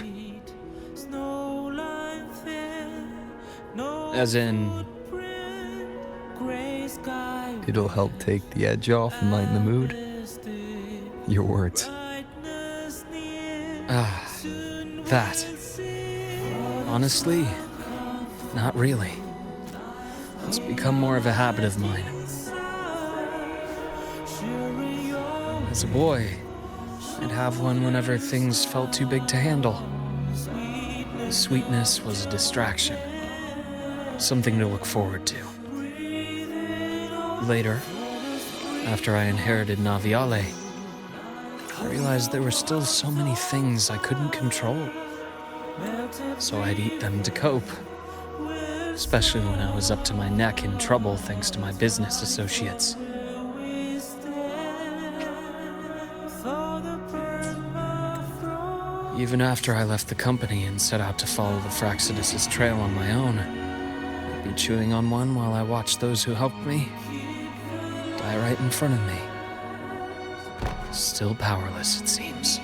As in... It'll help take the edge off and lighten the mood? Your words. That. Honestly, not really. It's become more of a habit of mine. As a boy, I'd have one whenever things felt too big to handle. The sweetness was a distraction, something to look forward to. Later, after I inherited Naviale, I realized there were still so many things I couldn't control. So I'd eat them to cope. Especially when I was up to my neck in trouble thanks to my business associates. Even after I left the company and set out to follow the Fraxidus' trail on my own, I'd be chewing on one while I watched those who helped me die right in front of me. Still powerless, it seems.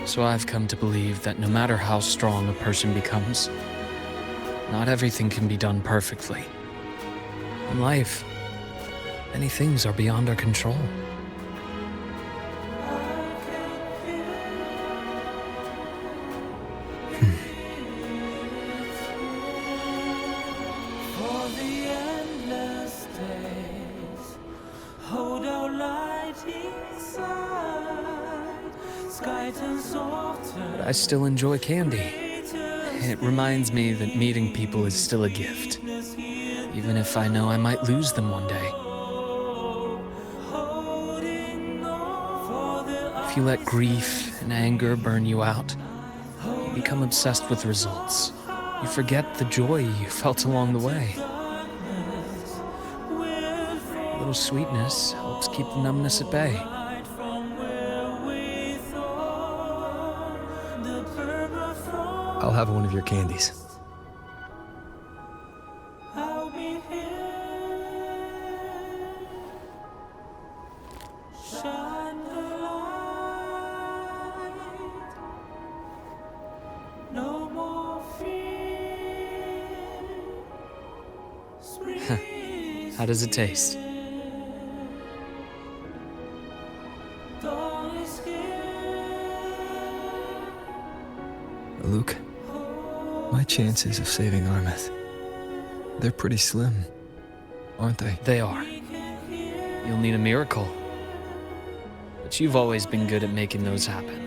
So I've come to believe that no matter how strong a person becomes, not everything can be done perfectly. In life, many things are beyond our control. But I still enjoy candy. It reminds me that meeting people is still a gift, even if I know I might lose them one day. If you let grief and anger burn you out, you become obsessed with results. You forget the joy you felt along the way. A little sweetness helps keep the numbness at bay. I'll have one of your candies. How does it taste? Luke, my chances of saving Armeth, they're pretty slim, aren't they? They are. You'll need a miracle. But you've always been good at making those happen.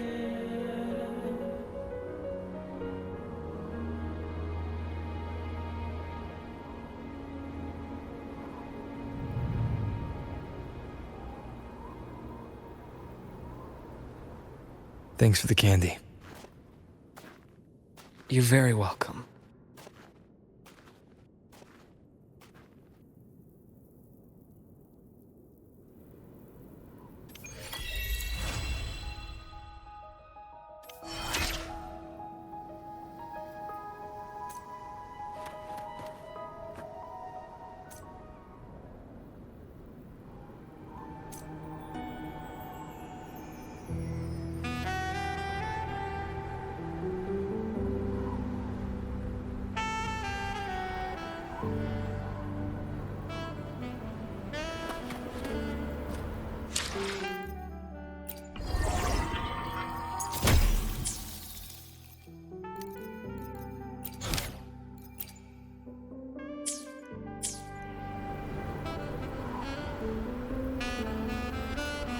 Thanks for the candy. You're very welcome.